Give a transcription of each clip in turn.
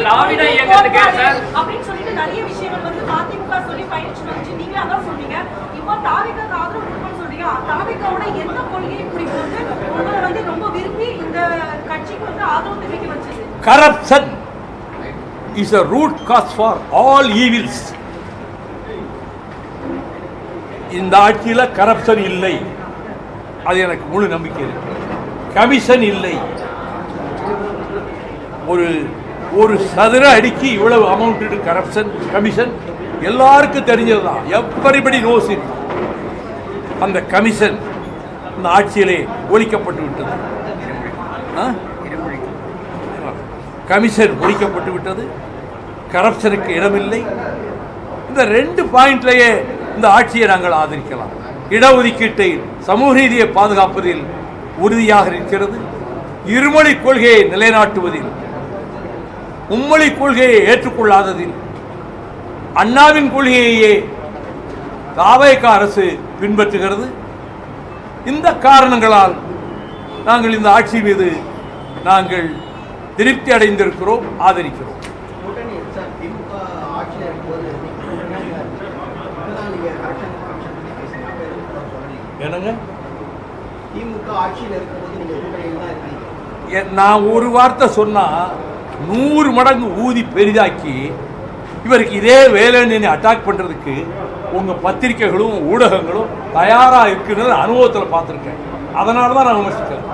திராவிட இயக்கத்துக்கு சார் அப்படின்னு சொல்லிட்டு நிறைய விஷயங்கள் வந்து அதிமுக சொல்லி பயிற்சி வந்துச்சு. நீங்க அதான் சொன்னீங்க. இப்போ தாவேக்காக்கு ஆதரவு கொடுக்கணும்னு சொல்றீங்க. தாவேக்காவோட எந்த கொள்கை இப்படி வந்து உங்களை வந்து ரொம்ப விரும்பி இந்த கட்சிக்கு வந்து ஆதரவு தெரிவிக்க வச்சது? Corruption is a root cause for all evils. இந்த ஆட்சியில் கரப்ஷன் இல்லை, அது எனக்கு முழு நம்பிக்கை இருக்கு. கமிஷன் இல்லை, ஒரு சதுர அடிக்கு இவ்வளவு அமௌண்ட் கரப்ஷன் கமிஷன் எல்லாருக்கும் தெரிஞ்சதுதான். Everybody knows it. அந்த கமிஷன் இந்த ஆட்சியிலே ஒழிக்கப்பட்டு விட்டது. கமிஷன் ஒழிக்கப்பட்டு விட்டது. கரப்ஷனுக்கு இடமில்லை. இந்த 2 பாயிண்ட்லேயே இந்த ஆட்சியை நாங்கள் ஆதரிக்கலாம். இடஒதுக்கீட்டை சமூக ரீதியை பாதுகாப்பதில் உறுதியாக இருக்கிறது. இருமொழி கொள்கையை நிலைநாட்டுவதில், மும்மொழி கொள்கையை ஏற்றுக்கொள்ளாததில், அண்ணாவின் கொள்கையையே தாவேகா அரசு பின்பற்றுகிறது. இந்த காரணங்களால் நாங்கள் இந்த ஆட்சி மீது நாங்கள் திருப்தி அடைந்திருக்கிறோம், ஆதரிக்கிறோம். என்னங்க நான் ஒரு வார்த்தை சொன்னா 100 மடங்கு ஊதி பெரிதாக்கி இவருக்கு இதே வேலைன்னு அட்டாக் பண்றதுக்கு உங்க பத்திரிகைகளும் ஊடகங்களும் தயாரா இருக்குன்னு அனுபவத்தில் பார்த்துருக்கேன். அதனால தான் நான் விமர்சிக்கிறேன்.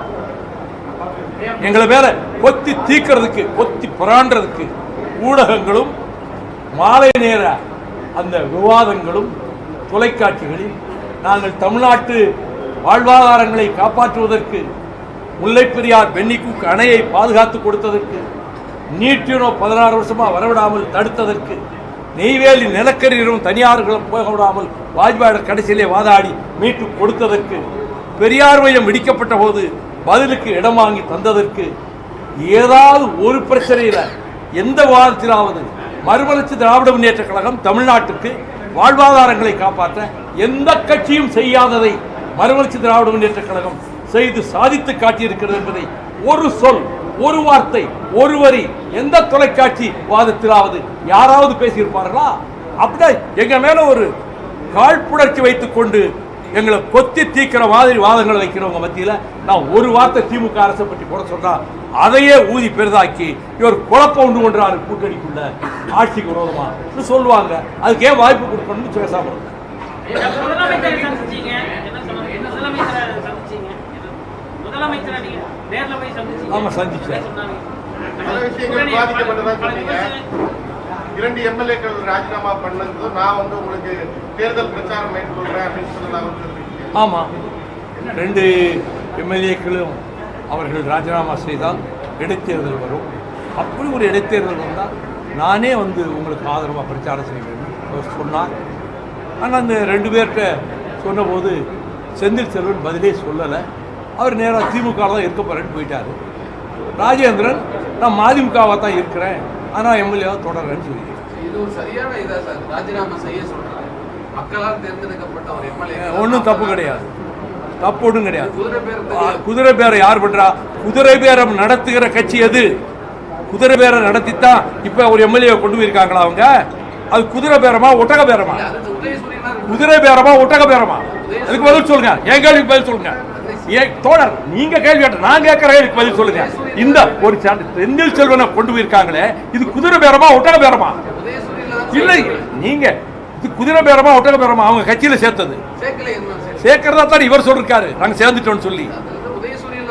எங்களை மேல கொத்தி தீக்கிறதுக்கு, கொத்தி புராண்டுறதுக்கு ஊடகங்களும் மாலை நேர அந்த விவாதங்களும் தொலைக்காட்சிகளில் நாங்கள் தமிழ்நாட்டு வாழ்வாதாரங்களை காப்பாற்றுவதற்கு, முல்லைப் பெரியார் பென்னிக்குக் அணையை பாதுகாத்து கொடுத்ததற்கு, நீட்டினோ 16 வருஷமா வரவிடாமல் தடுத்ததற்கு, நெய்வேலி நிலக்கரியும் தனியார்களும் போக விடாமல் வாஜ்பாய் கடைசியிலே வாதாடி மீட்டு கொடுத்ததற்கு, பெரியார் மையம் இடிக்கப்பட்ட போது பதிலுக்கு இடம் வாங்கி தந்ததற்கு, ஏதாவது ஒரு பிரச்சனையில் எந்த வாதத்திலாவது மறுமலர்ச்சி திராவிட முன்னேற்ற கழகம் தமிழ்நாட்டுக்கு வாழ்வாதாரங்களை காப்பாற்ற எந்த கட்சியும் செய்யாததை மறுமலர்ச்சி திராவிட முன்னேற்ற கழகம் செய்து சாதித்து காட்டியிருக்கிறது என்பதை ஒரு சொல், ஒரு வார்த்தை, ஒரு வரி எந்த தொலைக்காட்சி வாதத்திலாவது யாராவது பேசியிருப்பார்களா? அப்படியே எங்க மேல ஒரு காழ்ப்புணர்ச்சி வைத்துக் கொண்டு எங்களை கொத்தி தீக்கிற மாதிரி வாதங்களை வைக்கிறவங்க மத்தியில் நான் ஒரு வார்த்தை திமுக அரசை பற்றி கூட சொன்னா அதையே ஊதி பெரிதாக்கி இவர் குழப்பம் உண்டு கொண்டாரு கூட்டணிக்குள்ள ஆட்சிக்கு விரோதமா சொல்லுவாங்க. அதுக்கு ஏன் வாய்ப்பு கொடுக்கணும்னு பேசாம ஆமா சந்திச்சேன். 2 எம்எல்ஏக்கள் ராஜினாமா பண்ணது நான் உங்களுக்கு தேர்தல் பிரச்சாரம் மேற்கொள்றேன் அப்படின்னு சொல்லலாம். ஆமா, 2 எம்எல்ஏக்களும் அவர்கள் ராஜினாமா செய்தால் இடைத்தேர்தல் வரும். அப்படி ஒரு இடைத்தேர்தல் வந்தால் நானே உங்களுக்கு ஆதரவாக பிரச்சாரம் செய்ய வேண்டும் அவர் சொன்னார். ஆனால் அந்த 2 பேர்கிட்ட சொன்னபோது செந்தில் செல்வன் பதிலே சொல்லலை. அவர் நேராக திமுக தான் இருக்க போகிறேன்னு போயிட்டார். ராஜேந்திரன் நான் மதிமுகவாக தான் இருக்கிறேன், ஆனால் எம்எல்ஏவாக தொடர்றேன்னு சொல்லி ஒன்றும் தப்பு கிடையாது. தப்பு ஒன்றும் கிடையாது. குதிரை பேரம் யார் பண்றா? குதிரை பேரம் நடத்துகிற கட்சி எது? குதிரை பேரம் நடத்தித்தான் இப்ப ஒரு எம்எல்ஏ கொண்டு போயிருக்காங்களா அவங்க? அது குதிரை பேரமா ஒட்டக பேரமா? குதிரை பேரமா ஒட்டக பேரமா? அதுக்கு பதில் சொல்லுங்க. என் கேள்விக்கு பதில் சொல்லுங்க. தோழர் நீங்க கேள்வி கேட்ட நான் கேட்கிற கேள்விக்கு பதில் சொல்லுங்க. இந்த ஒரு செந்தில் செல்வனை கொண்டு போயிருக்காங்களே, இது குதிரை பேரமா ஒட்டக பேரமா? இல்லை, நீங்க இது குதிரை பேரமா ஒட்டக பேரமா? அவங்க கட்சியில சேர்த்தது சேர்க்கிறதா தான் இவர் சொல்லிருக்காரு நாங்க சேர்ந்துட்டோம்னு சொல்லி.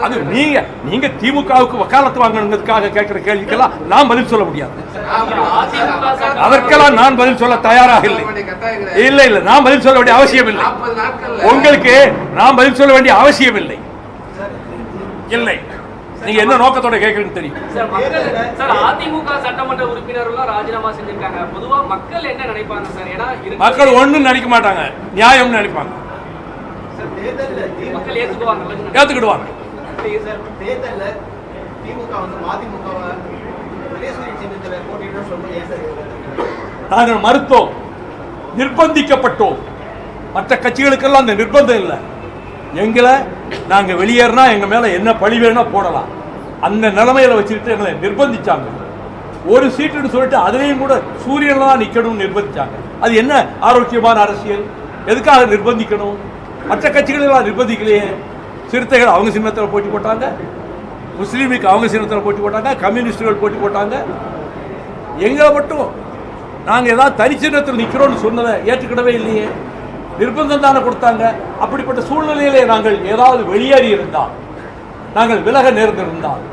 அது நீங்க திமுகவுக்கு வக்காலத்து வாங்கணுங்கிறதுக்காக கேட்கிற கேள்விக்கெல்லாம் நான் பதில் சொல்ல முடியாது. அதற்கெல்லாம் நான் பதில் சொல்ல தயாராக இல்லை. இல்ல இல்ல, நான் பதில் சொல்ல வேண்டிய அவசியம் இல்லை. உங்களுக்கு நான் பதில் சொல்ல வேண்டிய அவசியம் இல்லை. இல்லை, நீங்க என்ன நோக்கத்தோட கேட்கறீங்க தெரியும். அதிமுக சட்டமன்ற உறுப்பினர்கள் ராஜினாமா செஞ்சிருக்காங்க. பொதுவா மக்கள் என்ன நினைப்பாங்க சார்? ஏன்னா மக்கள் ஒண்ணும் நினைக்க மாட்டாங்க, நியாயம் நினைப்பாங்க. மக்கள் ஏத்துக்கிடுவாங்க. நாங்கள் மறுத்தோம், நிர்பந்திக்கப்பட்டோம். மற்ற கட்சிகளுக்கெல்லாம் அந்த நிர்பந்தம் இல்லை. எங்களை நாங்கள் வெளியேறினா எங்க மேல என்ன பழி வேணா போடலாம். அந்த நிலைமையில வச்சுக்கிட்டு எங்களை நிர்பந்திச்சாங்க. ஒரு சீட்டுன்னு சொல்லிட்டு அதுலேயும் கூட சூரியன்லாம் நிற்கணும்னு நிர்பந்திச்சாங்க. அது என்ன ஆரோக்கியமான அரசியல்? எதுக்காக நிர்பந்திக்கணும்? மற்ற கட்சிகளெல்லாம் நிர்பந்திக்கலையே. சிறுத்தைகள் அவங்க சின்னத்தில் போட்டி போட்டாங்க, முஸ்லீமுக்கு அவங்க சின்னத்தில் போட்டி போட்டாங்க, கம்யூனிஸ்டுகள் போட்டி போட்டாங்க. எங்களை மட்டும் நாங்கள் ஏதாவது தனிச்சின்னத்தில் நிற்கிறோம்னு சொன்னதை ஏற்றுக்கிடவே இல்லையே. நிர்பந்தம் தானே கொடுத்தாங்க. அப்படிப்பட்ட சூழ்நிலையிலே நாங்கள் ஏதாவது வெளியேறி இருந்தால், நாங்கள் விலக நேர்ந்திருந்தால்,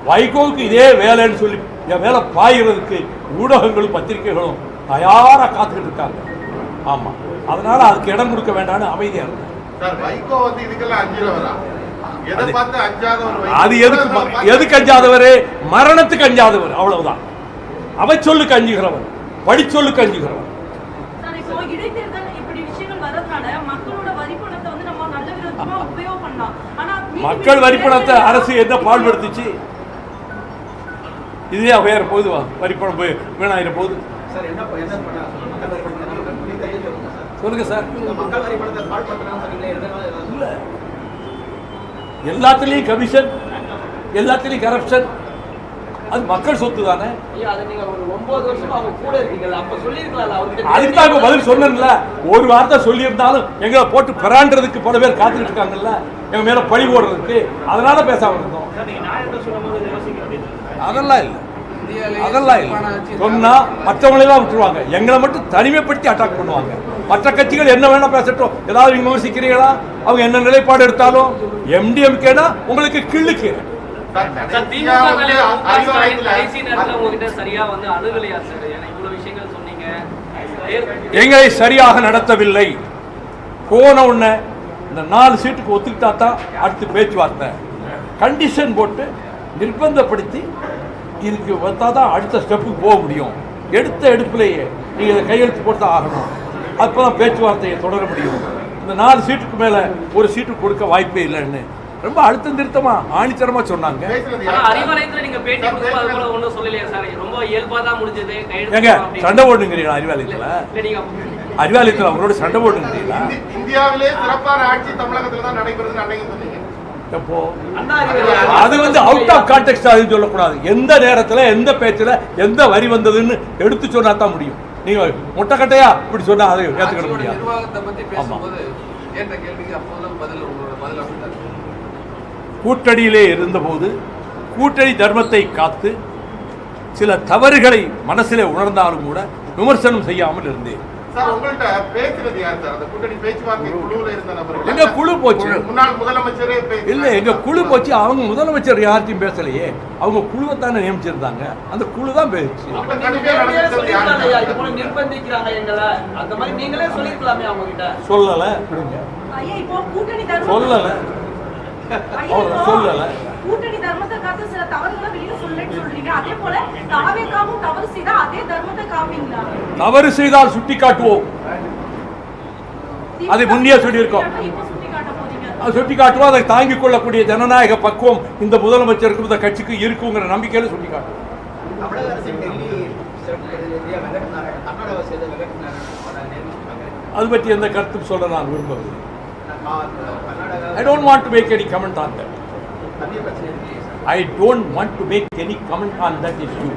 வைகோவுக்கு இதே வேலைன்னு சொல்லி என் மேலே பாய்கிறதுக்கு ஊடகங்களும் பத்திரிகைகளும் தயாராக காத்துக்கிட்டு இருக்காங்க. ஆமாம், அதனால அதுக்கு இடம் கொடுக்க வேண்டாம்னு அமைதியாக இருந்தேன். வைகோ வந்து இதுக்கெல்லாம் அஞ்சுறவரா? எதை பார்த்து அஞ்சாதவர்? அது எதுக்கு அஞ்சாதவர்? மரணத்துக்கு அஞ்சாதவர், அவ்வளவுதான். அவச்சொல்லுக்கு அஞ்சுகிறவர், படிச்சொல்லுக்கு அஞ்சுகிறவர். இப்போ இடைத்தேர்தல் இப்படி விஷயங்கள் வரதுனால மக்களோட வரி பணத்தை வந்து நம்ம நல்ல விதமா உபயோகம் பண்ணலாம். ஆனா மக்கள் வரி பணத்தை அரசு என்ன பாடுபடுத்துச்சு? இதுவே வேற போகுது, வரி பணம் போய் வீணாயிர போகுது. சொல்லுங்க சார். இல்ல, எல்லாத்துலயும் கமிஷன், எல்லாத்துலயும் கரப்ஷன். அது மக்கள் சொத்து தானே. அதுக்கு தான் பதில் சொன்னேன்ல. ஒரு வார்த்தை சொல்லி இருந்தாலும் எங்களை போட்டு பெறான்றதுக்கு பல பேர் காத்துக்கிட்டு இருக்காங்கல்ல, எங்க மேல பழி போடுறதுக்கு. அதனால பேசாம இருந்தோம். அதெல்லாம் இல்லை, அதெல்லாம் இல்லை. சொன்னா மற்றவங்களெல்லாம் விட்டுருவாங்க, எங்களை மட்டும் தனிமைப்படுத்தி அட்டாக் பண்ணுவாங்க. மற்ற கட்சிகள் என்ன வேணா பேசட்டும், ஏதாவது நீங்க விமர்சிக்கிறீங்களா? அவங்க என்ன நிலைப்பாடு எடுத்தாலும் எம்டிஎம்கேனா உங்களுக்கு கிள்ளுக்கு. எங்களை சரியாக நடத்தவில்லை. போன உடனே இந்த 4 சீட்டுக்கு ஒத்துக்கிட்டா தான் அடுத்து பேச்சுவார்த்தை. கண்டிஷன் போட்டு நிர்பந்தப்படுத்தி இதுக்கு வந்தாதான் அடுத்த ஸ்டெப்புக்கு போக முடியும். எடுத்த எடுப்பிலேயே நீங்க இதை கையெழுத்து போட்டு ஆகணும், அப்பதான் பேச்சுவார்த்தையை தொடர முடியும். இந்த 4 சீட்டுக்கு மேல ஒரு சீட்டு கொடுக்க வாய்ப்பே இல்லைன்னு ரொம்ப அழுத்தம் திருத்தமா ஆணித்தரமா சொன்னாங்க. சண்டை போடுங்கிறீங்களா அறிவாலயத்துல? அறிவாலயத்துல அவரோட சண்டை போடுங்கிறீங்களா? இந்தியாவிலே சிறப்பான ஆட்சி தமிழகத்துல தான் நடைபெறுதுன்னு அன்னைக்கு சொன்னீங்க. அது வந்து அவுட் ஆஃப் கான்டெக்ஸ்ட் அது சொல்லக்கூடாது. எந்த நேரத்துல எந்த பேச்சுல எந்த வரி வந்ததுன்னு எடுத்து சொன்னா தான் முடியும். நீங்க முட்டைக்கட்டையா இப்படி சொன்னா அதை ஏத்துக்கிட முடியாது. கூட்டணியிலே இருந்தபோது கூட்டணி தர்மத்தை காத்து சில தவறுகளை மனசிலே உணர்ந்தாலும் கூட விமர்சனம் செய்யாமல் இருந்தேன். எங்க குழு போச்சு, இல்ல எங்க குழு போச்சு. அவங்க முதலமைச்சர் யார்த்தையும் பேசலையே, அவங்க குழுவை தானே நியமிச்சிருந்தாங்க. அந்த குழு தான் பேச்சு. சொல்லல சொல்லல சொல்லல. கூட்டணி தர்மத்தை காத்து சில தவறுகளை வெளியில சொல்லலன்னு சொல்றீங்க. அதே போல தாவேகாவும் தவறு செய்தா அதே தர்மத்தை காப்பீங்களா? தவறு செய்தால் சுட்டி காட்டுவோம். அதை முன்னே சொல்லியிருக்கோம். சுட்டி காட்டுவோம். அதை தாங்கிக் கொள்ளக்கூடிய ஜனநாயக பக்குவம் இந்த முதலமைச்சருக்கும் இந்த கட்சிக்கு இருக்குங்கிற நம்பிக்கையில சுட்டி காட்டுவோம். அது பற்றி எந்த கருத்தும் சொல்ல நான் விரும்பவில்லை. I don't want to make any comment on that. I don't want to make any comment on that issue.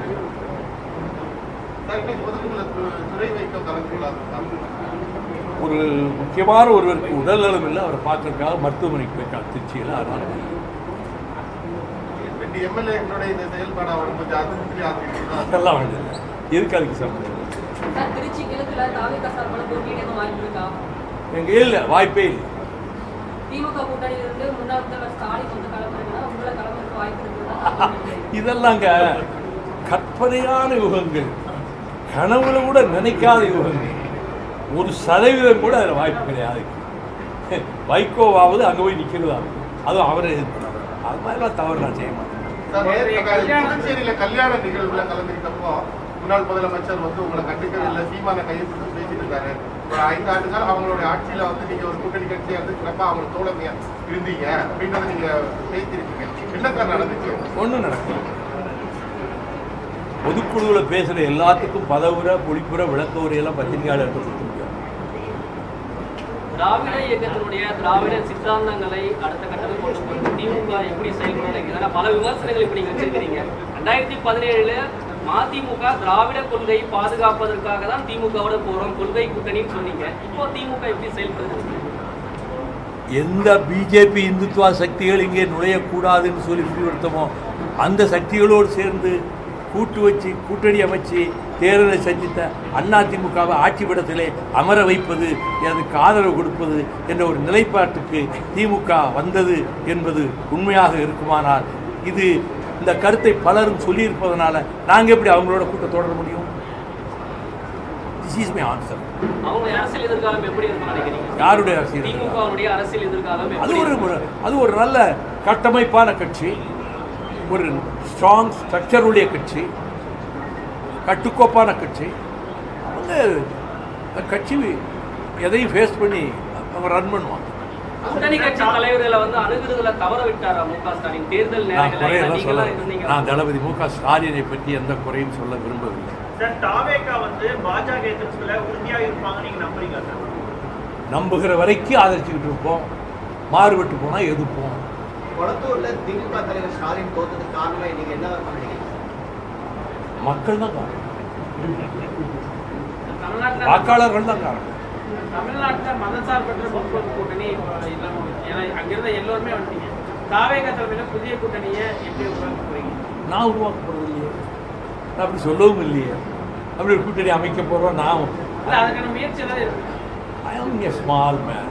ஒரு முக்கியமான ஒருவருக்கு உடல்நலம் இல்லை, அவரை பார்க்கறதுக்காக மருத்துவமனைக்கு போயிருக்காங்க திருச்சியில். அதனால அதெல்லாம் வேண்டியது இருக்கு. அதுக்கு சம்பந்தம் எங்க இல்லை, வாய்ப்பே இல்லை. இதெல்லாங்க கற்பனையான யுகங்கள், கனவுல கூட நினைக்காத யுகங்கள். 1% கூட அதில் வாய்ப்பு கிடையாது. வைகோவாவது அங்கே போய் நிற்கிறதா, அதுவும் அவரை அது மாதிரிலாம் தவறு நான் செய்ய மாட்டேன். புதுச்சேரியில கல்யாண நிகழ்வுல கலந்துக்கிட்டப்போ முன்னாள் முதலமைச்சர் வந்து உங்களை கண்டுக்கவே இல்லை, சீமான கையெழுத்து பேசிட்டு இருக்காரு. ஒரு 5 ஆண்டுகள் அவங்களுடைய ஆட்சியில வந்து நீங்க ஒரு கூட்டணி கட்சியா இருந்து சிறப்பா அவங்க தோழமையா இருந்தீங்க அப்படின்றத நீங்க பேசியிருக்கீங்க. என்ன சார் நடந்துச்சு? ஒன்றும் நடக்கும். பொதுக்குழுவில் பேசுகிற எல்லாத்துக்கும் பதவுரை, பொழிப்புரை, விளக்க உரையெல்லாம் பத்திரிகையாளர்கள் கொடுக்க முடியாது. திராவிட இயக்கத்தினுடைய திராவிட சித்தாந்தங்களை அடுத்த கட்டத்தில் கொண்டு போய் திமுக எப்படி செயல்படுறது பல விமர்சனங்கள் இப்ப நீங்க வச்சிருக்கிறீங்க. 2017 மதிமுக திராவிட கொள்கையை பாதுகாப்பதற்காக தான் திமுகவோட போறோம், கொள்கை கூட்டணின்னு சொன்னீங்க. இப்போ திமுக எப்படி செயல்படுது? எந்த பிஜேபி இந்துத்துவ சக்திகள் இங்கே நுழையக்கூடாதுன்னு சொல்லி முடிவெடுத்தோமோ அந்த சக்திகளோடு சேர்ந்து கூட்டணி அமைச்சு தேர்தலை சந்தித்த அதிமுகவை ஆட்சிப்படத்திலே அமர வைப்பது, அதுக்கு ஆதரவு கொடுப்பது என்ற ஒரு நிலைப்பாட்டுக்கு திமுக வந்தது என்பது உண்மையாக இருக்குமானால் இது இந்த கருத்தை பலரும் சொல்லியிருப்பதனால நாங்கள் எப்படி அவங்களோட கூட்டம் தொடர முடியும்? This is my answer. அவங்க அரசியல் எதிர்காலம் எப்படி இருக்கும்னு நினைக்கிறீங்க? யாருடைய அரசியல்? திமுகவுடைய அரசியல் எதிர்காலம் அது ஒரு நல்ல கட்டமைப்பான கட்சி, ஒரு ஸ்ட்ராங் ஸ்ட்ரக்சர் உடைய கட்சி, கட்டுக்கோப்பான கட்சி. அந்த கட்சி எதையும் ஃபேஸ் பண்ணி அவங்க ரன் பண்ணுவாங்க. கூட்டணி கட்சி தலைவர்களை அணுகுறதுல தவற விட்டாரா மு.க. ஸ்டாலின் தேர்தல் நேரங்களில்? நான் தளபதி மு.க. ஸ்டாலினை பற்றி எந்த குறையும் சொல்ல விரும்பவில்லை. பாஜக உறுதியாக இருப்பாங்க நீங்க நம்புறீங்களா சார்? நம்புகிற வரைக்கும் ஆதரிச்சுக்கிட்டு இருப்போம், மாறுபட்டு போனா எதிர்ப்போம். கொளத்தூர்ல திமுக தலைவர் ஸ்டாலின் தோற்றதுக்கு காரணமே நீங்க என்ன நினைக்கிறீங்க? மக்கள் தான் காரணம், வாக்காளர்கள் தான் காரணம். தமிழ்நாட்டில் மதசார்பற்ற முற்போக்கு கூட்டணி இல்லாமல், ஏன்னா அங்கிருந்த எல்லோருமே வந்துட்டீங்க. தாவேகா தலைமையில் புதிய கூட்டணியை எப்படி உருவாக்க போறீங்க? நான் உருவாக்க போறது இல்லையே, நான் அப்படி சொல்லவும் இல்லையே. அப்படி ஒரு கூட்டணி அமைக்க போறோம் நான். அதுக்கான முயற்சி ஏதாவது இருக்கு? ஐ ஆம் எ ஸ்மால் மேன்.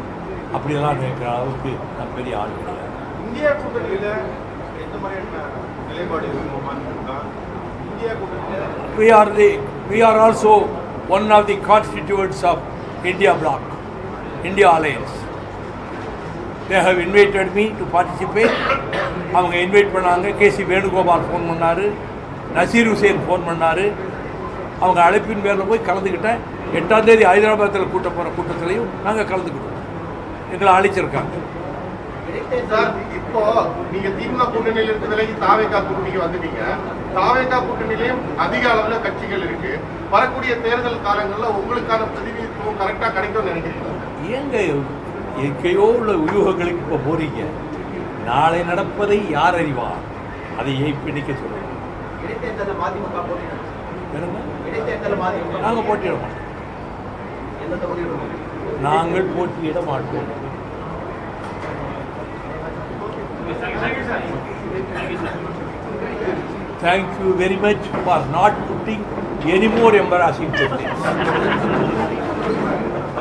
அப்படியெல்லாம் நினைக்கிற அளவுக்கு நான் பெரிய ஆள் கிடையாது. இந்தியா கூட்டணியில எந்த மாதிரியான நிலைப்பாடு இந்தியா கூட்டணியில we are also one of the constituents of India bloc, India alliance. They have invited me to participate. அவங்க இன்வைட் பண்ணாங்க. கேசி வேணுகோபால் ஃபோன் பண்ணார், நசீர் ஹுசேன் ஃபோன் பண்ணார். அவங்க அழைப்பின் பேரில் போய் கலந்துக்கிட்டேன். 8ஆம் தேதி ஹைதராபாத்தில் கூட்ட போகிற கூட்டத்திலையும் நாங்கள் கலந்துக்கிட்டோம். எங்களை அழைச்சிருக்காங்க. சார், இப்போ நீங்க திமுக கூட்டணியில இருந்து விலகி தாவேகா கூட்டணிக்கு வந்துட்டீங்க. தாவேகா கூட்டணியிலையும் அதிக அளவுல கட்சிகள் இருக்கு. வரக்கூடிய தேர்தல் காலங்கள்ல உங்களுக்கான பிரதிநிதித்துவம் கரெக்டா கிடைக்கும்னு நினைக்கிறீங்க? ஏங்க எங்கேயோ உள்ள வியூகங்களுக்கு இப்போ போறீங்க. நாளை நடப்பதை யார் அறிவார்? அதை பிடிக்க சொல்லுங்க. இடைத்தேர்தலில் மதிமுக போட்டியிடும். இடைத்தேர்தலில் மதிமுக நாங்கள் போட்டியிட மாட்டோம். எந்த தொகுதியிடும்? நாங்கள் போட்டியிட மாட்டோம். Thank you very much for not putting any more embarrassing questions.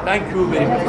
Thank you very much.